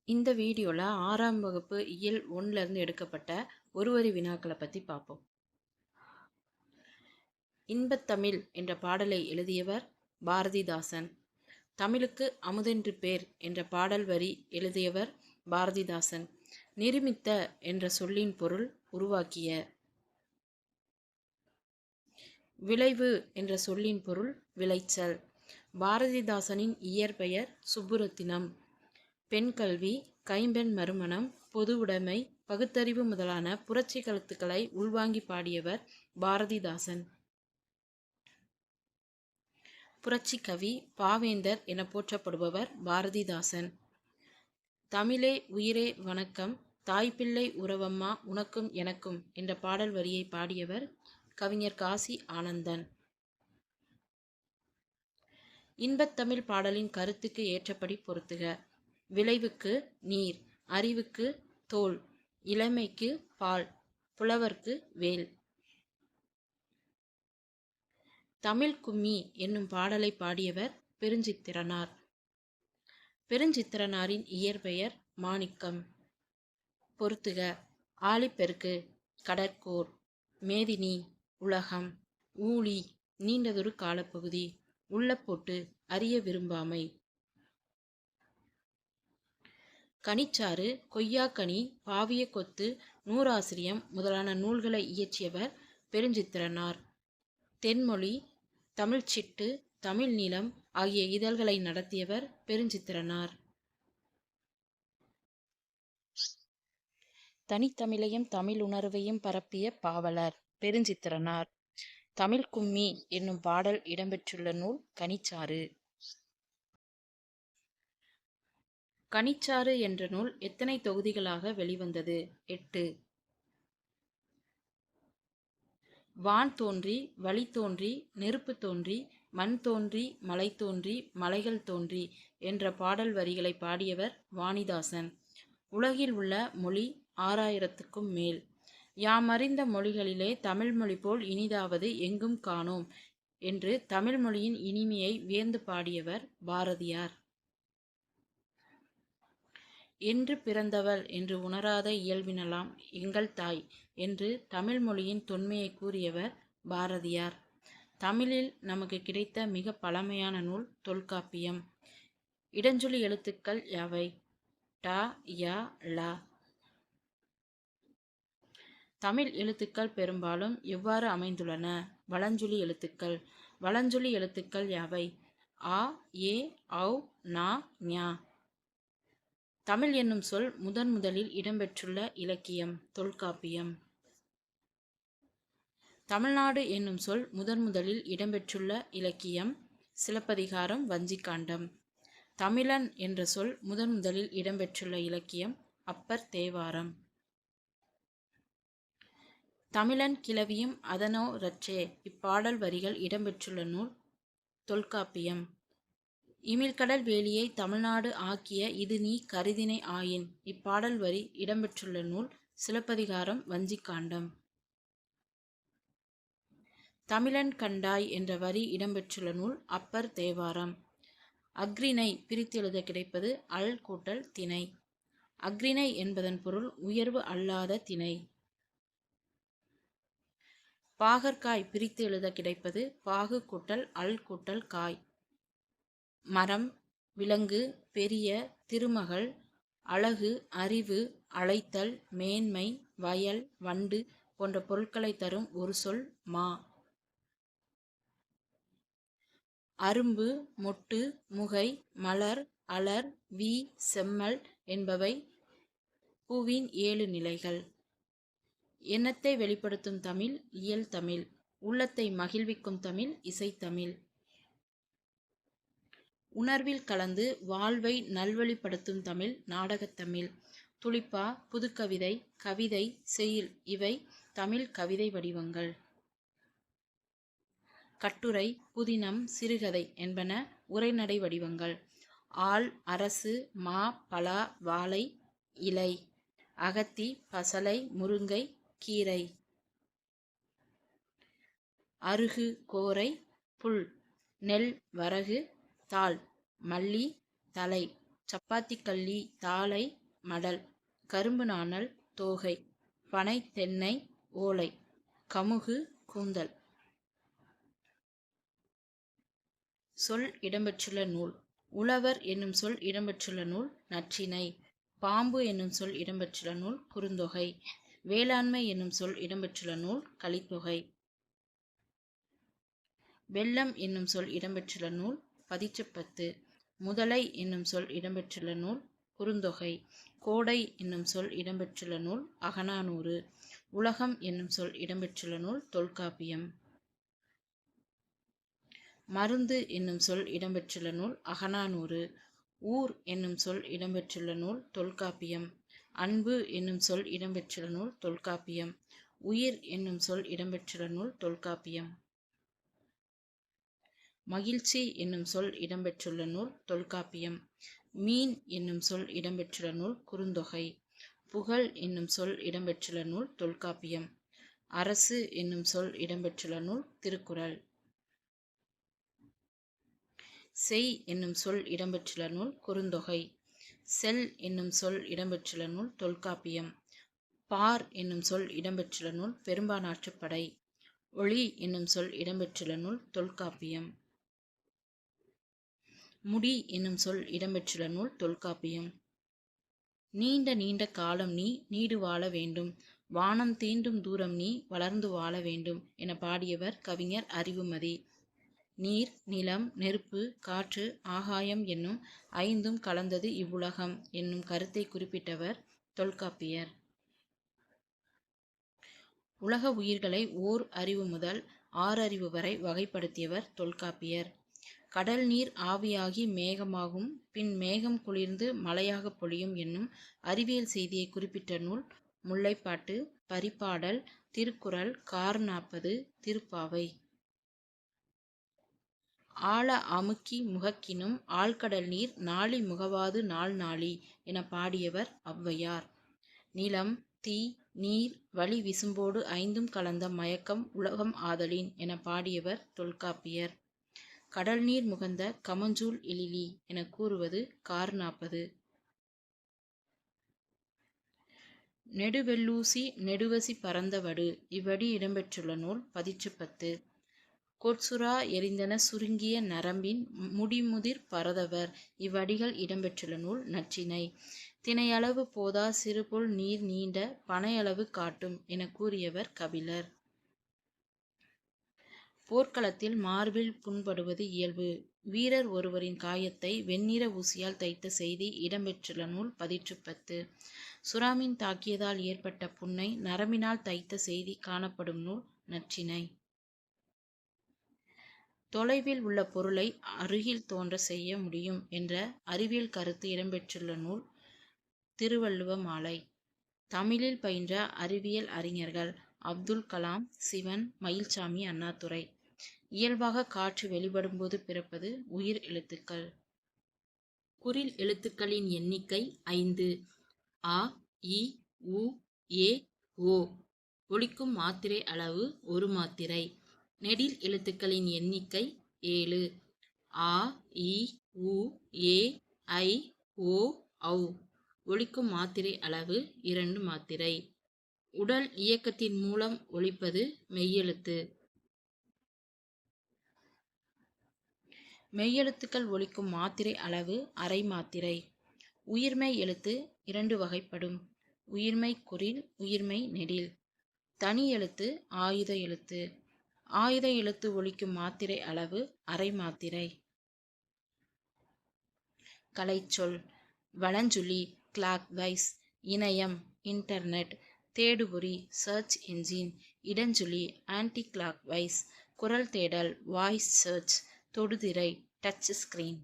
இந்த வீடியோவில் 6ஆம் வகுப்பு இயல் 1லேருந்து எடுக்கப்பட்ட ஒரு வரி வினாக்களை பற்றி பார்ப்போம். இன்பத்தமிழ் என்ற பாடலை எழுதியவர் பாரதிதாசன். தமிழுக்கு அமுதென்று பேர் என்ற பாடல் வரி எழுதியவர் பாரதிதாசன். நிருமித்த என்ற சொல்லின் பொருள் உருவாக்கிய. விளைவு என்ற சொல்லின் பொருள் விளைச்சல். பாரதிதாசனின் இயற்பெயர் சுப்புரத்தினம். பெண் கல்வி, கைம்பெண் மறுமணம், பொதுவுடைமை, பகுத்தறிவு முதலான புரட்சி கருத்துக்களை உள்வாங்கி பாடியவர் பாரதிதாசன். புரட்சி கவி, பாவேந்தர் என போற்றப்படுபவர் பாரதிதாசன். தமிழே உயிரே வணக்கம், தாய்ப்பிள்ளை உறவம்மா உனக்கும் எனக்கும் என்ற பாடல் வரியை பாடியவர் கவிஞர் காசி ஆனந்தன். இன்பத்தமிழ் பாடலின் கருத்துக்கு ஏற்றபடி பொருத்துக. விளைவுக்கு நீர், அறிவுக்கு தோல், இளமைக்கு பால், புலவர்க்கு வேல். தமிழ் கும்மி என்னும் பாடலை பாடியவர் பெருஞ்சித்திரனார். பெருஞ்சித்திரனாரின் இயற்பெயர் மாணிக்கம். பொருத்துக. ஆழிப்பெருக்கு, கடற்கோர், மேதினி, உலகம், ஊழி, நீண்டதொரு காலப்பகுதி, உள்ளப்போட்டு, அறிய விரும்பாமை. கனிச்சாறு, கொய்யாக்கனி, பாவிய கொத்து, நூறாசிரியம் முதலான நூல்களை இயற்றியவர் பெருஞ்சித்திரனார். தென்மொழி, தமிழ்ச்சிட்டு, தமிழ் நிலம் ஆகிய இதழ்களை நடத்தியவர் பெருஞ்சித்திரனார். தனித்தமிழையும் தமிழ் உணர்வையும் பரப்பிய பாவலர் பெருஞ்சித்திரனார். தமிழ் கும்மி என்னும் பாடல் இடம்பெற்றுள்ள நூல் கனிச்சாறு. கனிச்சாறு என்ற நூல் எத்தனை தொகுதிகளாக வெளிவந்தது? 8. வான் தோன்றி, வழி தோன்றி, நெருப்பு தோன்றி, மண் தோன்றி, மலை தோன்றி, மலைகள் தோன்றி என்ற பாடல் வரிகளை பாடியவர் வாணிதாசன். உலகில் உள்ள மொழி 6000க்கும் மேல். யாமறிந்த மொழிகளிலே தமிழ் மொழி போல் இனிதாவது எங்கும் காணோம் என்று தமிழ் மொழியின் இனிமையை வியந்து பாடியவர் பாரதியார். என்று பிறந்தவள் என்று உணராத இயல்பினலாம் எங்கள் தாய் என்று தமிழ் மொழியின் தொன்மையை கூறியவர் பாரதியார். தமிழில் நமக்கு கிடைத்த மிக பழமையான நூல் தொல்காப்பியம். இடஞ்சொலி எழுத்துக்கள் யாவை? ட, ய, ல. தமிழ் எழுத்துக்கள் பெரும்பாலும் எவ்வாறு அமைந்துள்ளன? வலஞ்சொலி எழுத்துக்கள். வலஞ்சொலி எழுத்துக்கள் யாவை? ஆ, ஏ, ஔ, நா, ஞ. தமிழ் என்னும் சொல் முதலில் இடம்பெற்றுள்ள இலக்கியம் தொல்காப்பியம். தமிழ்நாடு என்னும் சொல் முதலில் இடம்பெற்றுள்ள இலக்கியம் சிலப்பதிகாரம், வஞ்சிக்காண்டம். தமிழன் என்ற சொல் முதலில் இடம்பெற்றுள்ள இலக்கியம் அப்பர் தேவாரம். தமிழன் கிளவியும் அதனோ ரற்றே இப்பாடல் வரிகள் இடம்பெற்றுள்ள நூல் தொல்காப்பியம். இமிழ்கடல் வேலியை தமிழ்நாடு ஆக்கிய இது நீ கருதினை ஆயின் இப்பாடல் வரி இடம்பெற்றுள்ள நூல் சிலப்பதிகாரம், வஞ்சிக்காண்டம். தமிழன் கண்டாய் என்ற வரி இடம்பெற்றுள்ள நூல் அப்பர் தேவாரம். அஃறிணை பிரித்து எழுத கிடைப்பது அல் கூட்டல் திணை. அஃறிணை என்பதன் பொருள் உயர்வு அல்லாத திணை. பாகற்காய் பிரித்து எழுத கிடைப்பது பாகு கூட்டல் அல் கூட்டல் காய். மரம், விலங்கு, பெரிய, திருமகள், அழகு, அறிவு, அழைத்தல், மேன்மை, வயல், வண்டு போன்ற பொருட்களை தரும் ஒரு சொல் மா. அரும்பு, மொட்டு, முகை, மலர், அலர், வி, செம்மல் என்பவை பூவின் 7 நிலைகள். எண்ணத்தை வெளிப்படுத்தும் தமிழ் இயல் தமிழ். உள்ளத்தை மகிழ்விக்கும் தமிழ் இசைத்தமிழ். உணர்வில் கலந்து வாழ்வை நல்வழிப்படுத்தும் தமிழ் நாடகத்தமிழ். துளிப்பா, புதுக்கவிதை, கவிதை, செய்யுள் இவை தமிழ் கவிதை வடிவங்கள். கட்டுரை, புதினம், சிறுகதை என்பன உரைநடை வடிவங்கள். ஆல், அரசு, மா, பலா, வாழை, இலை, அகத்தி, பசலை, முருங்கை, கீரை. அருகு, கோரை, புல், நெல், வரகு, தாள், மல்லி, தலை, சப்பாத்தி கள்ளி, தாளை, மடல், கரும்பு நாணல், தோகை, பனை, தென்னை, ஓலை, கமுகு, கூந்தல். சொல் இடம்பெற்றுள்ள நூல். உழவர் என்னும் சொல் இடம்பெற்றுள்ள நூல் நற்றிணை. பாம்பு என்னும் சொல் இடம்பெற்றுள்ள நூல் குறுந்தொகை. வேளாண்மை என்னும் சொல் இடம்பெற்றுள்ள நூல் கலித்தொகை. வெள்ளம் என்னும் சொல் இடம்பெற்றுள்ள நூல் பதிற்றுப்பத்து. முதலை என்னும் சொல் இடம்பெற்றுள்ள நூல் குறுந்தொகை. கோடை என்னும் சொல் இடம்பெற்றுள்ள நூல் அகநானூறு. உலகம் என்னும் சொல் இடம்பெற்றுள்ள நூல் தொல்காப்பியம். மருந்து என்னும் சொல் இடம்பெற்றுள்ள நூல் அகநானூறு. ஊர் என்னும் சொல் இடம்பெற்றுள்ள நூல் தொல்காப்பியம். அன்பு என்னும் சொல் இடம்பெற்றுள்ள நூல் தொல்காப்பியம். உயிர் என்னும் சொல் இடம்பெற்றுள்ள நூல் தொல்காப்பியம். மகிழ்ச்சி என்னும் சொல் இடம்பெற்றுள்ள நூல் தொல்காப்பியம். மீன் என்னும் சொல் இடம்பெற்றுள்ள நூல் குறுந்தொகை. புகழ் என்னும் சொல் இடம்பெற்றுள்ள நூல் தொல்காப்பியம். அரசு என்னும் சொல் இடம்பெற்றுள்ள நூல் திருக்குறள். செய் என்னும் சொல் இடம்பெற்றுள்ள நூல் குறுந்தொகை. செல் என்னும் சொல் இடம்பெற்றுள்ள நூல் தொல்காப்பியம். பார் என்னும் சொல் இடம்பெற்றுள்ள நூல் பெரும்பானாற்றுப்படை. ஒளி என்னும் சொல் இடம்பெற்றுள்ள நூல் தொல்காப்பியம். முடி என்னும் சொல் இடம்பெற்றுள்ள நூல் தொல்காப்பியம். நீண்ட நீண்ட காலம் நீ நீடு வாழ வேண்டும், வானம் தீண்டும் தூரம் நீ வளர்ந்து வாழ வேண்டும் என பாடியவர் கவிஞர் அறிவுமதி. நீர், நிலம், நெருப்பு, காற்று, ஆகாயம் என்னும் ஐந்தும் கலந்தது இவ்வுலகம் என்னும் கருத்தை குறிப்பிட்டவர் தொல்காப்பியர். உலக உயிர்களை ஓர் அறிவு முதல் 6 அறிவு வரை வகைப்படுத்தியவர் தொல்காப்பியர். கடல் நீர் ஆவியாகி மேகமாகும், பின் மேகம் குளிர்ந்து மழையாக பொழியும் என்னும் அறிவியல் செய்தியை குறிப்பிட்ட நூல் முல்லைப்பாட்டு, பரிபாடல், திருக்குறள், கார்40, திருப்பாவை. ஆழ அமுக்கி முகக்கினும் ஆழ்கடல் நீர் நாளி முகவாது நாள் நாளி என பாடியவர் ஔவையார். நிலம், தீ, நீர், வளி விசும்போடு ஐந்தும் கலந்த மயக்கம் உலகம் ஆதலின் என பாடியவர் தொல்காப்பியர். கடல் நீர் முகந்த கமஞ்சூல் எழிலி என கூறுவது கார்40. நெடுவெள்ளூசி நெடுவசி பரந்த வடு இவ்வடி இடம்பெற்றுள்ள நூல் பதிற்றுப்பத்து. கொட்சுறா எரிந்தன சுருங்கிய நரம்பின் முடிமுதிர் பரதவர் இவ்வடிகள் இடம்பெற்றுள்ள நூல் நற்றிணை. தினையளவு போதா சிறுபுல் நீர் நீண்ட பனையளவு காட்டும் என கூறியவர் கபிலர். போர்க்களத்தில் மார்பில் புண்படுவது இயல்பு. வீரர் ஒருவரின் காயத்தை வெண்ணிற ஊசியால் தைத்த செய்தி இடம்பெற்றுள்ள நூல் பதிற்றுப்பத்து. சுறாமீன் தாக்கியதால் ஏற்பட்ட புண்ணை நரம்பினால் தைத்த செய்தி காணப்படும் நூல் நற்றிணை. தொலைவில் உள்ள பொருளை அருகில் தோன்ற செய்ய முடியும் என்ற அறிவியல் கருத்து இடம்பெற்றுள்ள நூல் திருவள்ளுவ மாலை. தமிழில் பயின்ற அறிவியல் அறிஞர்கள் அப்துல் கலாம், சிவன், மயில்சாமி, அண்ணாதுரை. இயல்பாக காற்று வெளிப்படும்போது பிறப்பது உயிர் எழுத்துக்கள். குறில் எழுத்துக்களின் எண்ணிக்கை 5. அ, இ, உ, ஏ, ஓ. ஒலிக்கும் மாத்திரை அளவு 1 மாத்திரை. நெடில் எழுத்துக்களின் எண்ணிக்கை 7. ஆ, இ, உ, ஏ, ஐ, ஓ, ஔ. ஒலிக்கும் மாத்திரை அளவு 2 மாத்திரை. உடல் இயக்கத்தின் மூலம் ஒலிப்பது மெய்யெழுத்து. மெய்யெழுத்துக்கள் ஒலிக்கும் மாத்திரை அளவு அரை மாத்திரை. உயிர்மெய் எழுத்து 2 வகைப்படும். உயிர்மெய் குறில், உயிர்மெய் நெடில். தனி எழுத்து ஆயுத எழுத்து. ஆயுத எழுத்து ஒலிக்கும் மாத்திரை அளவு அரை மாத்திரை. கலைச்சொல். வலஞ்சுழி கிளாக்வைஸ், இணையம் இன்டர்நெட், தேடுபொறி சர்ச் என்ஜின், இடஞ்சுழி ஆன்டி கிளாக்வைஸ், குரல் தேடல் வாய்ஸ் சர்ச், தொடுதிரை டச் ஸ்கிரீன்.